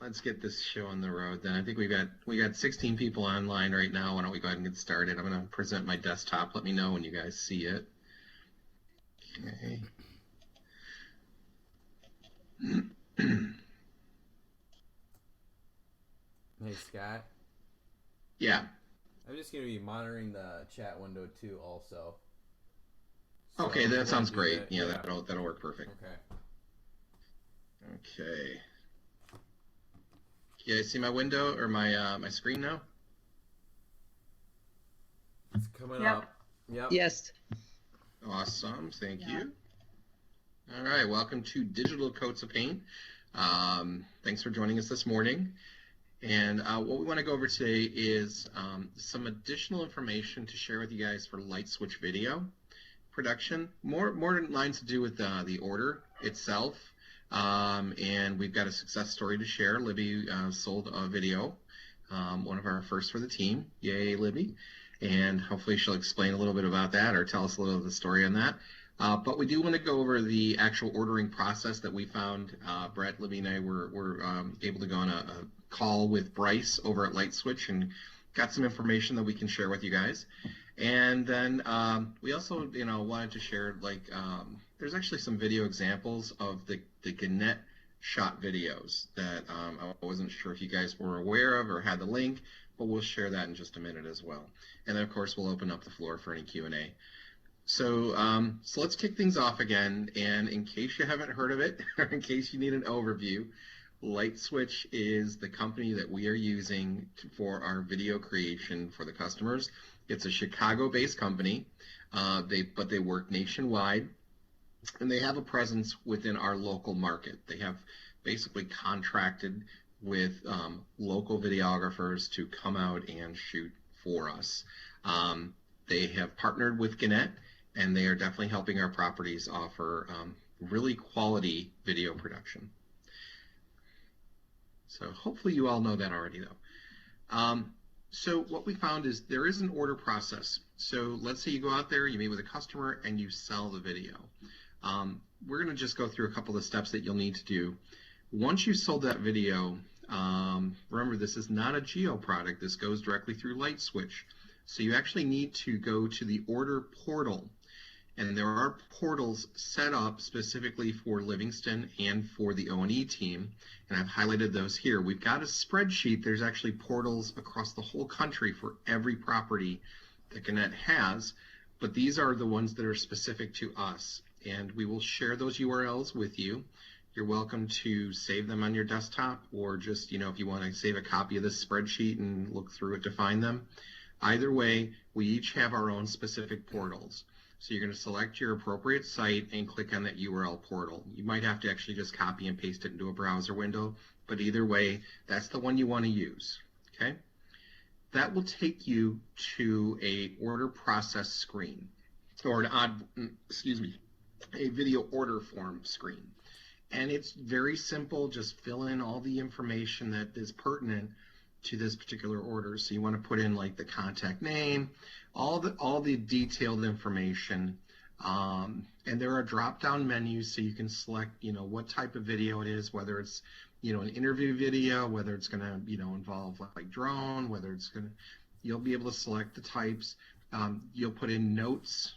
let's get this show on the road then. I think we got 16 people online right now. Why don't we go ahead and get started? I'm going to present my desktop. Let me know when you guys see it. Okay. Hey, Scott. Yeah. I'm just going to be monitoring the chat window too also. So okay, that sounds great. Yeah, that'll work perfect. Okay. You guys see my window or my my screen now? It's coming up. Yep. Yes. Awesome. Thank you. All right. Welcome to Digital Coats of Paint. Thanks for joining us this morning. And what we want to go over today is some additional information to share with you guys for Lightswitch video production. More lines to do with the order itself. And we've got a success story to share. Libby sold a video, one of our first for the team. Yay, Libby. And hopefully she'll explain a little bit about that or tell us a little of the story on that. But we do want to go over the actual ordering process that we found. Brett, Libby, and I were able to go on a call with Bryce over at Lightswitch and got some information that we can share with you guys. And then we also, wanted to share, there's actually some video examples of the Gannett shot videos that I wasn't sure if you guys were aware of or had the link, but we'll share that in just a minute as well. And then, of course, we'll open up the floor for any Q&A. So let's kick things off again. And in case you haven't heard of it, or in case you need an overview, Lightswitch is the company that we are using for our video creation for the customers. It's a Chicago-based company, but they work nationwide, and they have a presence within our local market. They have basically contracted with local videographers to come out and shoot for us. They have partnered with Gannett, and they are definitely helping our properties offer really quality video production. So hopefully you all know that already, though. So what we found is there is an order process. So let's say you go out there, you meet with a customer, and you sell the video. We're going to just go through a couple of steps that you'll need to do. Once you've sold that video, remember, this is not a geo product. This goes directly through Lightswitch. So you actually need to go to the order portal. And there are portals set up specifically for Livingston and for the O&E team. And I've highlighted those here. We've got a spreadsheet. There's actually portals across the whole country for every property that Gannett has. But these are the ones that are specific to us. And we will share those URLs with you. You're welcome to save them on your desktop, or just, if you want to save a copy of this spreadsheet and look through it to find them. Either way, we each have our own specific portals. So you're going to select your appropriate site and click on that URL portal. You might have to actually just copy and paste it into a browser window, but either way, that's the one you want to use, okay? That will take you to a order process screen, or a video order form screen. And it's very simple. Just fill in all the information that is pertinent to this particular order. So you want to put in like the contact name, all the detailed information, and there are drop-down menus so you can select what type of video it is, whether it's an interview video, whether it's going to involve like drone, whether it's going to, you'll be able to select the types. You'll put in notes,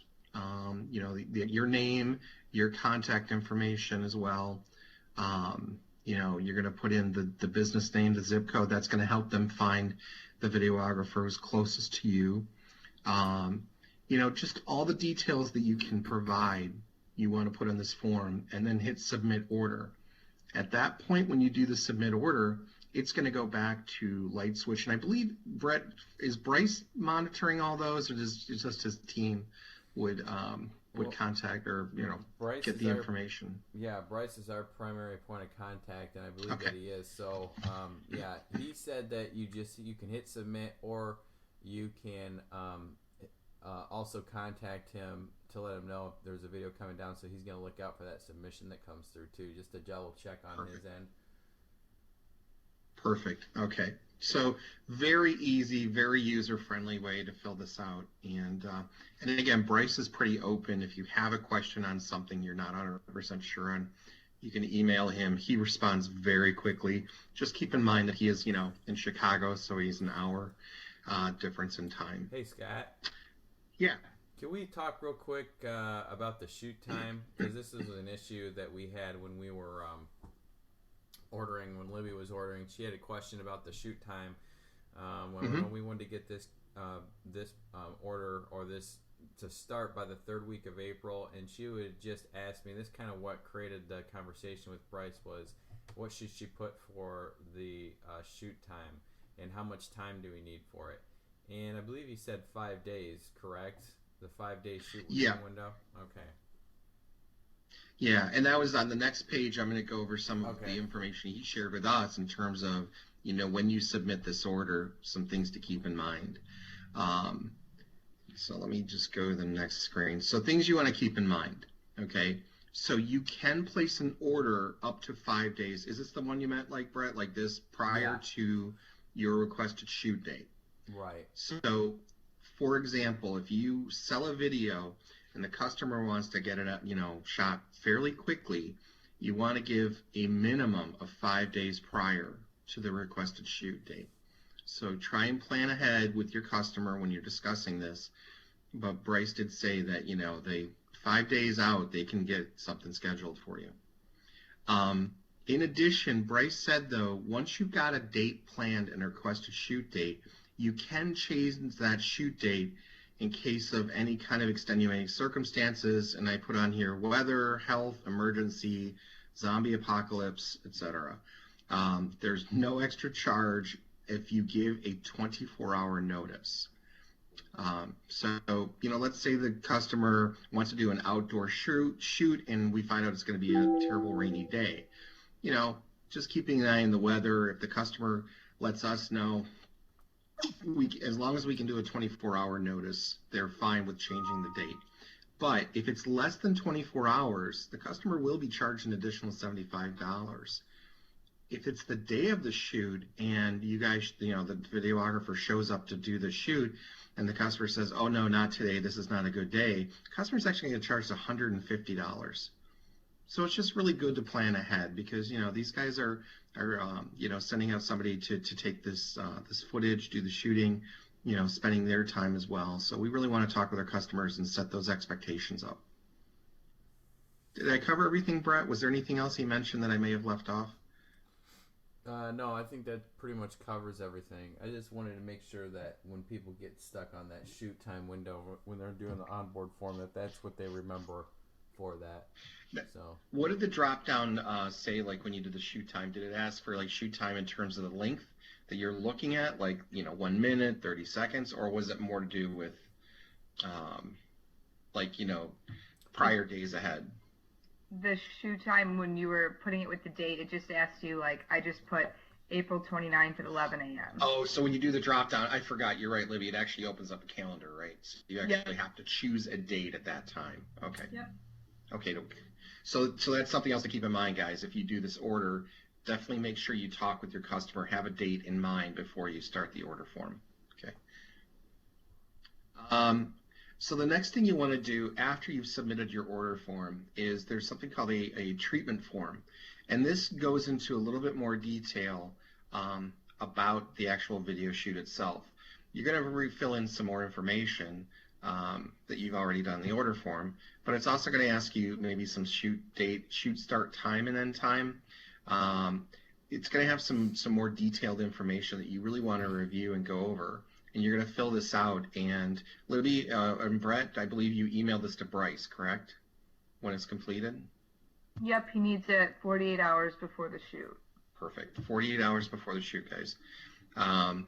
your name, your contact information as well. You're going to put in the business name, the zip code. That's going to help them find the videographer who's closest to you. Just all the details that you can provide, you want to put in this form, and then hit submit order. At that point, when you do the submit order, it's going to go back to Lightswitch. And I believe, Brett, is Bryce monitoring all those, or just his team would contact or Bryce get the information? Yeah, Bryce is our primary point of contact, and I believe that he is. So he said that you can hit submit, or you can also contact him to let him know if there's a video coming down. So he's going to look out for that submission that comes through too, just to double check on his end. Perfect. Okay. So very easy, very user-friendly way to fill this out. And again, Bryce is pretty open. If you have a question on something you're not 100% sure on, You can email him. He responds very quickly. Just keep in mind that he is, in Chicago, so he's an hour difference in time. Hey, Scott. Yeah. Can we talk real quick about the shoot time? Because this is an issue that we had when we were ordering, when Libby was ordering. She had a question about the shoot time. When we wanted to get this order or this to start by the third week of April, and she would just ask me, this kind of what created the conversation with Bryce was, what should she put for the shoot time, and how much time do we need for it? And I believe he said 5 days, correct? The 5-day shoot window? Okay. Yeah, and that was on the next page. I'm going to go over some of the information he shared with us in terms of, when you submit this order, some things to keep in mind. So let me just go to the next screen. So things you want to keep in mind, okay? So you can place an order up to 5 days. Is this the one you meant, like, Brett, like this prior to your requested shoot date? Right. So, for example, if you sell a video and the customer wants to get it, shot fairly quickly, you want to give a minimum of 5 days prior to the requested shoot date. So try and plan ahead with your customer when you're discussing this. But Bryce did say that, they 5 days out, they can get something scheduled for you. In addition, Bryce said, though, once you've got a date planned and a requested shoot date, you can change that shoot date in case of any kind of extenuating circumstances. And I put on here weather, health, emergency, zombie apocalypse, etc. There's no extra charge if you give a 24-hour notice. So, let's say the customer wants to do an outdoor shoot and we find out it's going to be a terrible rainy day. Just keeping an eye on the weather. If the customer lets us know, as long as we can do a 24-hour notice, they're fine with changing the date. But if it's less than 24 hours, the customer will be charged an additional $75. If it's the day of the shoot and you guys, the videographer shows up to do the shoot and the customer says, oh, no, not today, this is not a good day, the customer's actually going to charge $150. So it's just really good to plan ahead because, these guys are sending out somebody to take this footage, do the shooting, spending their time as well. So we really want to talk with our customers and set those expectations up. Did I cover everything, Brett? Was there anything else he mentioned that I may have left off? No, I think that pretty much covers everything. I just wanted to make sure that when people get stuck on that shoot time window when they're doing the onboard form, that's what they remember for that. So, what did the drop down say? Like when you did the shoot time, did it ask for like shoot time in terms of the length that you're looking at, like 1 minute, 30 seconds, or was it more to do with prior days ahead? The shoot time, when you were putting it with the date, it just asked you, like, I just put April 29th at 11 a.m. Oh, so when you do the drop down, I forgot, you're right, Libby, it actually opens up a calendar, right? So you actually have to choose a date at that time. Okay. Yep. Okay. So that's something else to keep in mind, guys. If you do this order, definitely make sure you talk with your customer, have a date in mind before you start the order form. Okay. So the next thing you want to do after you've submitted your order form is there's something called a treatment form. And this goes into a little bit more detail about the actual video shoot itself. You're going to fill in some more information that you've already done in the order form, but it's also going to ask you maybe some shoot date, shoot start time and end time. It's going to have some more detailed information that you really want to review and go over. And you're going to fill this out. And Libby and Brett, I believe you emailed this to Bryce, correct? When it's completed? Yep, he needs it 48 hours before the shoot. Perfect. 48 hours before the shoot, guys. And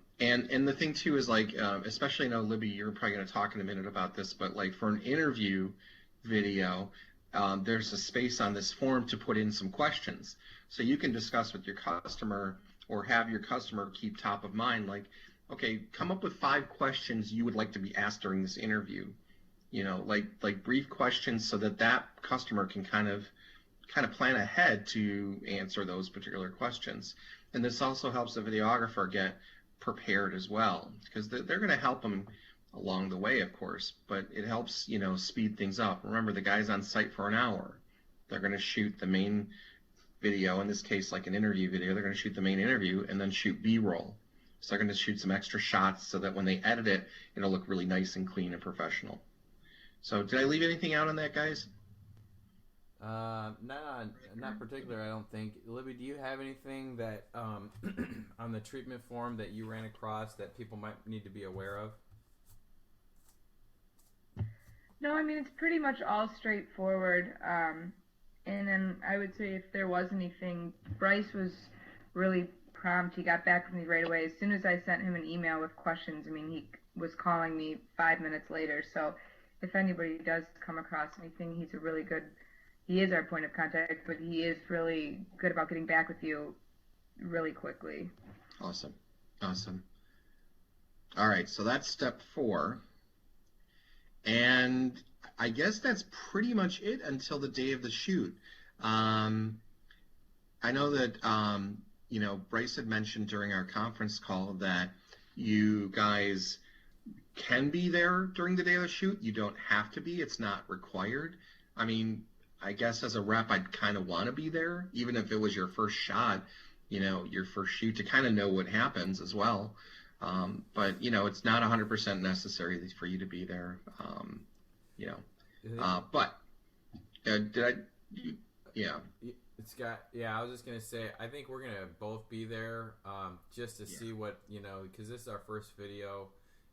the thing, too, is like, especially, I know, Libby, you're probably going to talk in a minute about this, but like for an interview video, there's a space on this form to put in some questions. So you can discuss with your customer or have your customer keep top of mind, like, okay, come up with 5 questions you would like to be asked during this interview. Like brief questions so that customer can kind of plan ahead to answer those particular questions. And this also helps the videographer get prepared as well, because they're going to help them along the way, of course, but it helps, speed things up. Remember, the guy's on site for an hour. They're going to shoot the main video, in this case like an interview video, they're going to shoot the main interview and then shoot B-roll. So they're going to shoot some extra shots so that when they edit it, it'll look really nice and clean and professional. So did I leave anything out on that, guys? Not particular, I don't think. Libby, do you have anything that on the treatment form that you ran across that people might need to be aware of? No, I mean, it's pretty much all straightforward. And then I would say if there was anything, Bryce was really prompt. He got back with me right away. As soon as I sent him an email with questions, I mean, he was calling me 5 minutes later. So if anybody does come across anything, he is our point of contact, but he is really good about getting back with you really quickly. Awesome. All right, so that's step 4. And I guess that's pretty much it until the day of the shoot. I know that, Bryce had mentioned during our conference call that you guys can be there during the day of the shoot. You don't have to be. It's not required. I mean, I guess as a rep, I'd kind of want to be there, even if it was your first shot, your first shoot, to kind of know what happens as well. But, it's not 100% necessary for you to be there, but I was just going to say, I think we're going to both be there just to see what, because this is our first video.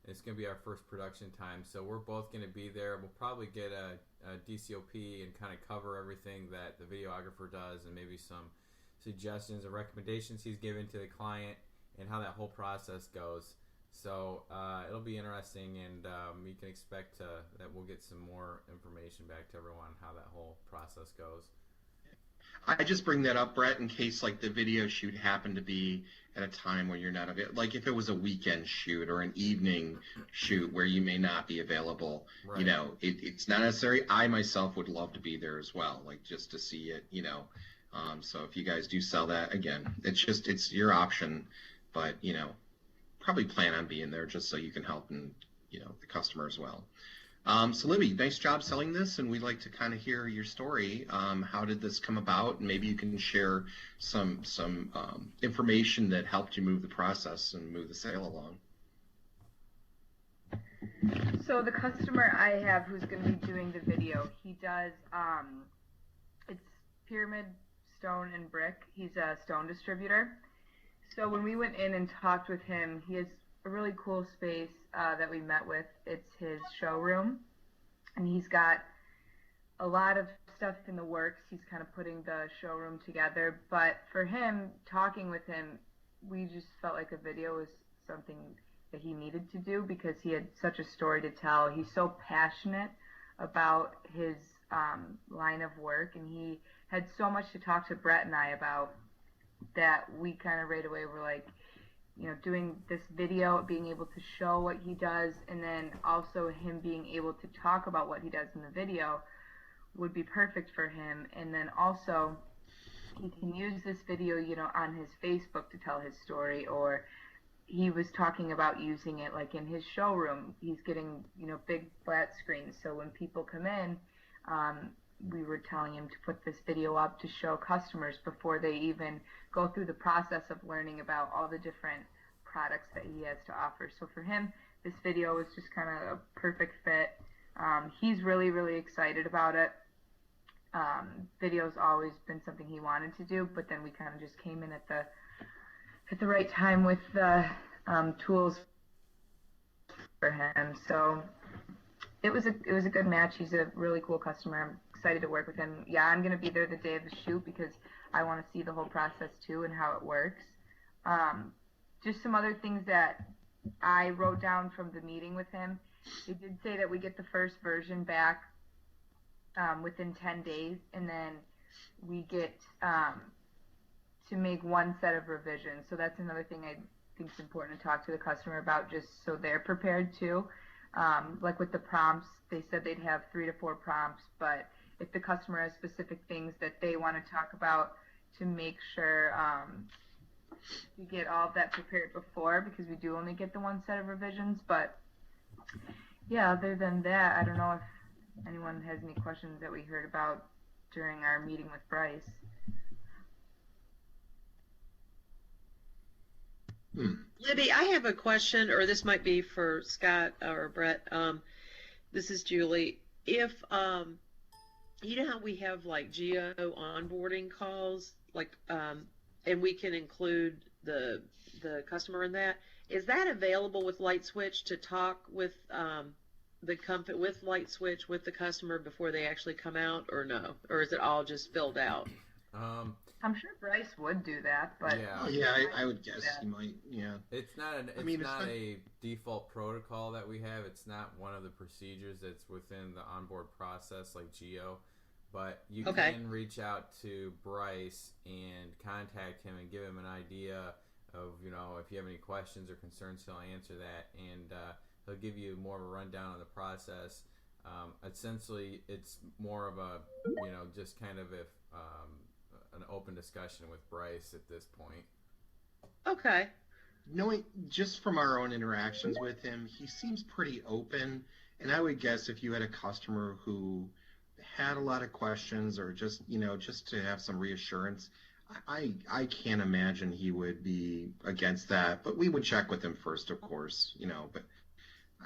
It's going to be our first production time, so we're both going to be there. We'll probably get a DCOP and kind of cover everything that the videographer does and maybe some suggestions and recommendations he's given to the client and how that whole process goes. So it'll be interesting, and you can expect that we'll get some more information back to everyone how that whole process goes. I just bring that up, Brett, in case like the video shoot happened to be at a time when you're not available. Like if it was a weekend shoot or an evening shoot where you may not be available, right. It's not necessary. I myself would love to be there as well, like just to see it, So if you guys do sell that, again, it's your option, but probably plan on being there just so you can help and the customer as well. So Libby, nice job selling this, and we'd like to kind of hear your story. How did this come about? And maybe you can share some information that helped you move the process and move the sale along. So the customer I have who's going to be doing the video, he does, it's pyramid, stone, and brick. He's a stone distributor. So when we went in and talked with him, he has a really cool space that we met with. It's his showroom, and he's got a lot of stuff in the works. He's kind of putting the showroom together, but for him, talking with him, we just felt like a video was something that he needed to do because he had such a story to tell. He's so passionate about his line of work, and he had so much to talk to Brett and I about that we kind of right away were like, doing this video, being able to show what he does, and then also him being able to talk about what he does in the video would be perfect for him. And then also he can use this video, on his Facebook to tell his story, or he was talking about using it like in his showroom. He's getting, big flat screens. So when people come in, we were telling him to put this video up to show customers before they even go through the process of learning about all the different products that he has to offer. So for him, this video was just kind of a perfect fit. He's really, really excited about it. Video's always been something he wanted to do, but then we kind of just came in at the right time with the tools for him. So it was a good match. He's a really cool customer. I'm excited to work with him. Yeah, I'm going to be there the day of the shoot because I want to see the whole process too and how it works. Just some other things that I wrote down from the meeting with him. He did say that we get the first version back within 10 days, and then we get to make one set of revisions. So that's another thing I think is important to talk to the customer about, just so they're prepared too. Like with the prompts, they said they'd have 3 to 4 prompts, but if the customer has specific things that they want to talk about, to make sure we get all of that prepared before, because we do only get the one set of revisions. But yeah, other than that, I don't know if anyone has any questions that we heard about during our meeting with Bryce. Libby, I have a question, or this might be for Scott or Brett. This is Julie. If you know how we have like geo onboarding calls, like, and we can include the customer in that. Is that available with Lightswitch to talk with the company, with Lightswitch, with the customer before they actually come out, or no? Or is it all just filled out? I'm sure Bryce would do that, but yeah, I would guess he might. Yeah, it's not a default protocol that we have. It's not one of the procedures that's within the onboard process like Geo, but you can reach out to Bryce and contact him and give him an idea of, you know, if you have any questions or concerns, he'll answer that, and he'll give you more of a rundown on the process. Essentially, it's more of a, you know, just kind of an open discussion with Bryce at this point. Okay. Knowing just from our own interactions with him, he seems pretty open. And I would guess if you had a customer who had a lot of questions or just, you know, just to have some reassurance, I can't imagine he would be against that. But we would check with him first, of course, you know. But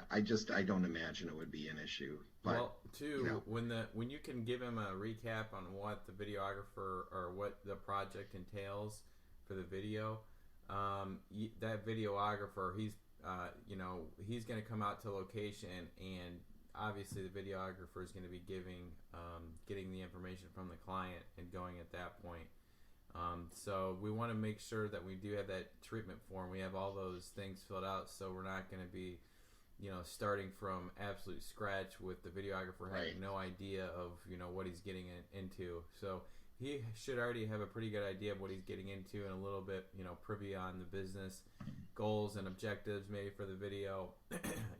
I don't imagine it would be an issue. But, well, too, you know, when you can give him a recap on what the videographer or what the project entails for the video, that videographer, he's you know, he's going to come out to location, and obviously the videographer is going to be getting the information from the client and going at that point. So we want to make sure that we do have that treatment form. We have all those things filled out, so we're not going to be, you know, starting from absolute scratch with the videographer having no idea of, you know, what he's getting into. So he should already have a pretty good idea of what he's getting into and a little bit, you know, privy on the business goals and objectives maybe for the video,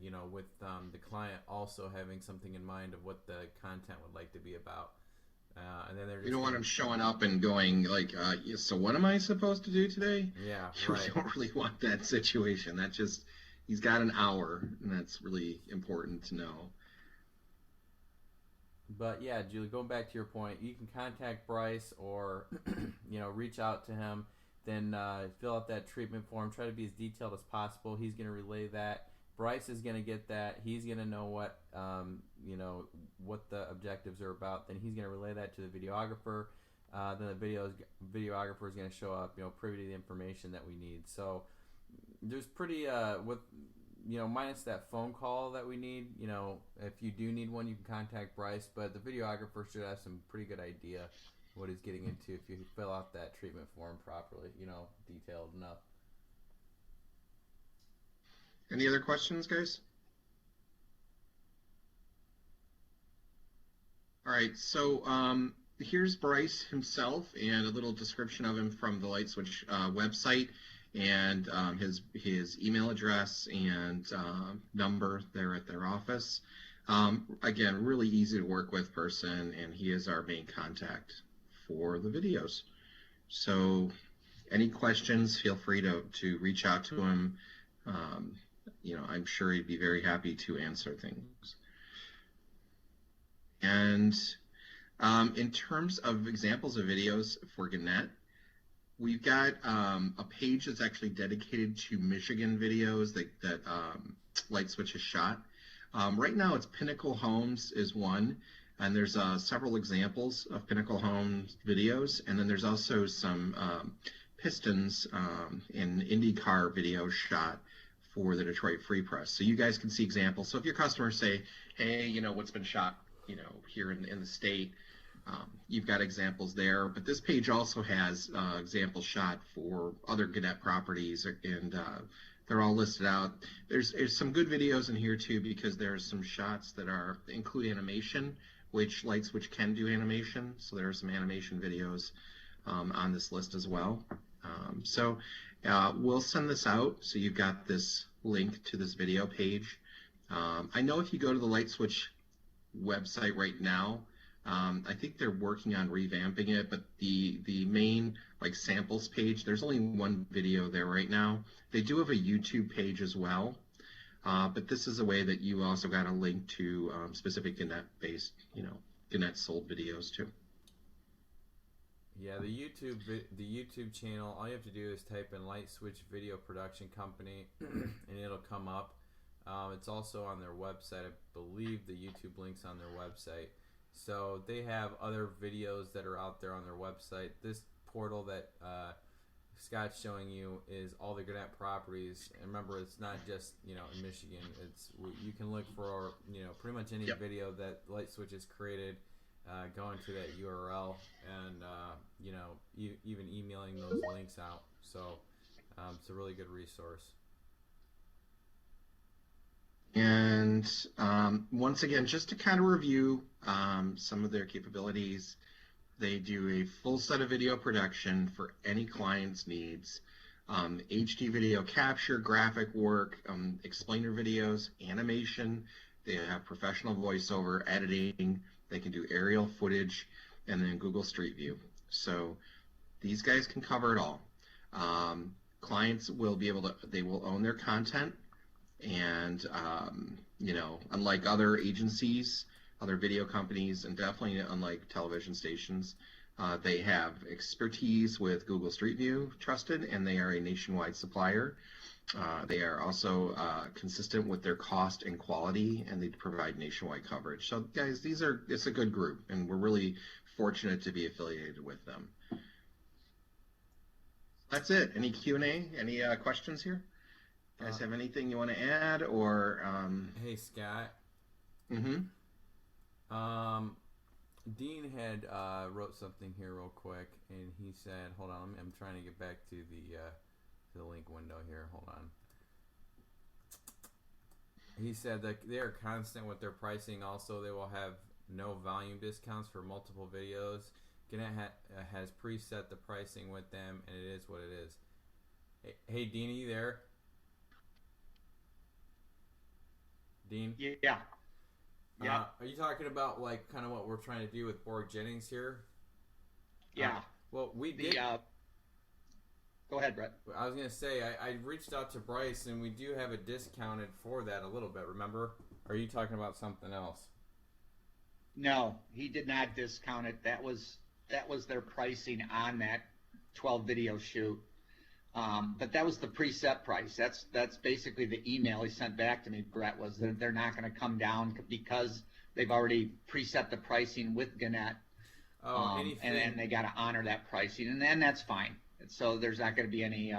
you know, with the client also having something in mind of what the content would like to be about. And then you don't want him showing up and going like, so what am I supposed to do today? Yeah, you don't really want that situation. That just, he's got an hour, and that's really important to know. But yeah, Julie, going back to your point, you can contact Bryce or, you know, reach out to him, then fill out that treatment form, try to be as detailed as possible. He's going to relay that. Bryce is going to get that. He's going to know what, you know, what the objectives are about. Then he's going to relay that to the videographer. Then the videographer is going to show up, you know, privy to the information that we need. So there's pretty, with, you know, minus that phone call that we need, you know, if you do need one, you can contact Bryce, but the videographer should have some pretty good idea what he's getting into if you fill out that treatment form properly, you know, detailed enough. Any other questions, guys? All right, so here's Bryce himself and a little description of him from the Lightswitch website, and his email address and number there at their office. Again, really easy to work with person, and he is our main contact for the videos. So any questions, feel free to reach out to him. You know, I'm sure he'd be very happy to answer things. And in terms of examples of videos for Gannett, we've got a page that's actually dedicated to Michigan videos that Lightswitch has shot. Right now it's Pinnacle Homes is one, and there's several examples of Pinnacle Homes videos, and then there's also some Pistons and IndyCar videos shot for the Detroit Free Press. So you guys can see examples. So if your customers say, hey, you know, what's been shot, you know, here in the state, you've got examples there. But this page also has examples shot for other Gannett properties, and they're all listed out. There's some good videos in here too, because there's some shots that include animation, which Lightswitch can do animation. So there are some animation videos on this list as well. So we'll send this out, so you've got this link to this video page. I know if you go to the Lightswitch website right now, I think they're working on revamping it, but the main like samples page, there's only one video there right now. They do have a YouTube page as well, but this is a way that you also got a link to specific Gannett-based, you know, Gannett sold videos too. Yeah, the YouTube channel, all you have to do is type in Lightswitch Video Production Company and it'll come up. It's also on their website. I believe the YouTube link's on their website. So they have other videos that are out there on their website. This portal that Scott's showing you is all the Gannett properties. And remember, it's not just, in Michigan. You can look for, pretty much any video that Lightswitch has created. Go into that URL and even emailing those links out. So it's a really good resource. And once again, just to kind of review some of their capabilities, they do a full set of video production for any client's needs. HD video capture, graphic work, explainer videos, animation. They have professional voiceover, editing. They can do aerial footage, and then Google Street View. So these guys can cover it all. Clients will be able to, they will own their content, and unlike other agencies, other video companies, and definitely unlike television stations, they have expertise with Google Street View, trusted, and they are a nationwide supplier. They are also consistent with their cost and quality, and they provide nationwide coverage. So, guys, it's a good group, and we're really fortunate to be affiliated with them. That's it. Any Q&A? Any questions here? You guys have anything you want to add, or? Hey, Scott. Mm-hmm. Dean had wrote something here real quick, and he said, "Hold on, I'm trying to get back to the link window here. Hold on." He said that they are constant with their pricing. Also, they will have no volume discounts for multiple videos. Gannett has preset the pricing with them, and it is what it is. Hey, Dean, are you there? Dean? Yeah. Yeah. Are you talking about kind of what we're trying to do with Borg Jennings here? Yeah. Well, we did. Go ahead, Brett. I was gonna say I reached out to Bryce, and we do have it discounted for that a little bit. Remember? Or are you talking about something else? No, he did not discount it. That was their pricing on that 12 video shoot. But that was the preset price. That's basically the email he sent back to me, Brett, was that they're not going to come down because they've already preset the pricing with Gannett. And then they got to honor that pricing, and then that's fine. So there's not going to be any.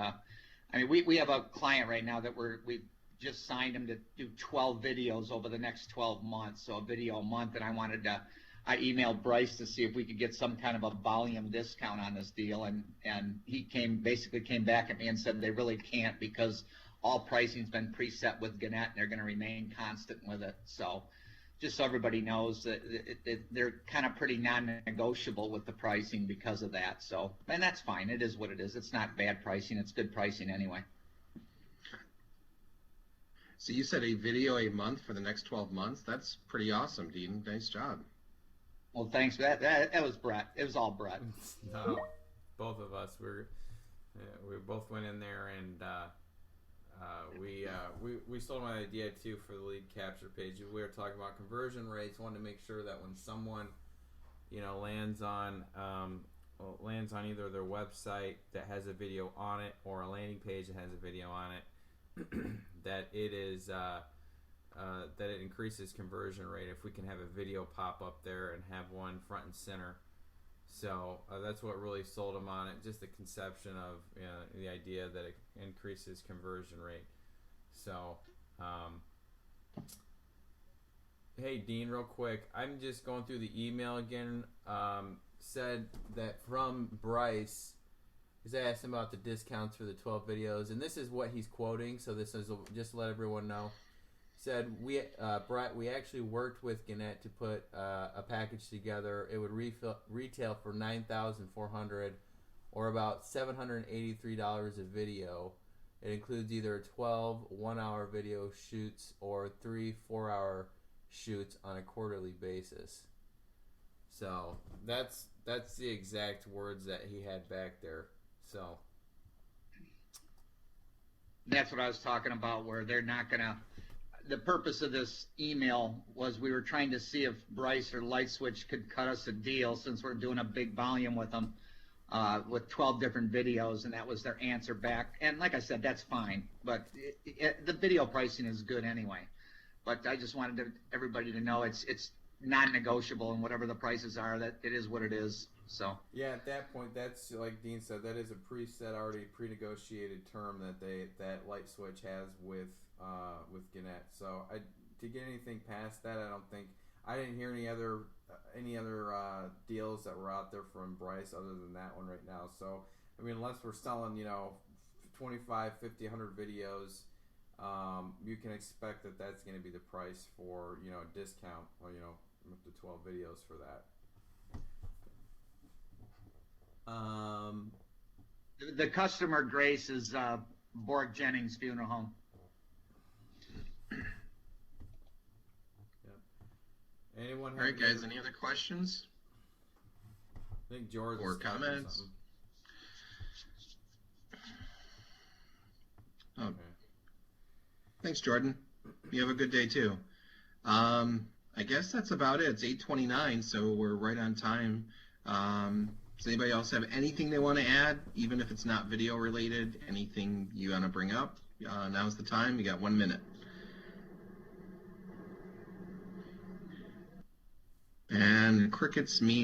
We have a client right now that we just signed him to do 12 videos over the next 12 months, so a video a month, and I emailed Bryce to see if we could get some kind of a volume discount on this deal, and he basically came back at me and said they really can't because all pricing's been preset with Gannett, and they're going to remain constant with it. So just so everybody knows that they're kind of pretty non-negotiable with the pricing because of that. So, and that's fine. It is what it is. It's not bad pricing. It's good pricing anyway. So you said a video a month for the next 12 months. That's pretty awesome, Dean. Nice job. Well, thanks for that. That was Brett. It was all Brett. No, both of us. We both went in there, and we sold my idea too for the lead capture page. We were talking about conversion rates. Wanted to make sure that when someone lands on either their website that has a video on it or a landing page that has a video on it, that it is that it increases conversion rate if we can have a video pop up there and have one front and center. So that's what really sold them on it, just the conception of the idea that it increases conversion rate. So hey Dean, real quick, I'm just going through the email again. Said that from Bryce, because I asked him about the discounts for the 12 videos, and this is what he's quoting, so this is just to let everyone know. Said, Brett, we actually worked with Gannett to put a package together. It would retail for $9,400 or about $783 a video. It includes either 12 one-hour video shoots or 3 4-hour shoots on a quarterly basis. So that's the exact words that he had back there. So that's what I was talking about, where they're not going to. The purpose of this email was we were trying to see if Bryce or Lightswitch could cut us a deal since we're doing a big volume with them. with 12 different videos, and that was their answer back. And like I said, that's fine, but the video pricing is good anyway. But I just wanted everybody to know it's non-negotiable, and whatever the prices are, that it is what it is. So yeah, at that point, that's like Dean said, that is a preset, already pre-negotiated term that Lightswitch has with Gannett. So to get anything past that, I didn't hear any other deals that were out there from Bryce other than that one right now. So I mean, unless we're selling 25, 50, 100 videos, you can expect that that's going to be the price for a discount or up to 12 videos for that. the customer, Grace, is Borg Jennings Funeral Home. Yep. Anyone? All right, guys. Any other questions? I think George or comments? Oh, okay. Thanks, Jordan. You have a good day too. I guess that's about it. It's 8:29, so we're right on time. Does anybody else have anything they want to add, even if it's not video related? Anything you want to bring up? Now's the time. You got 1 minute. And crickets mean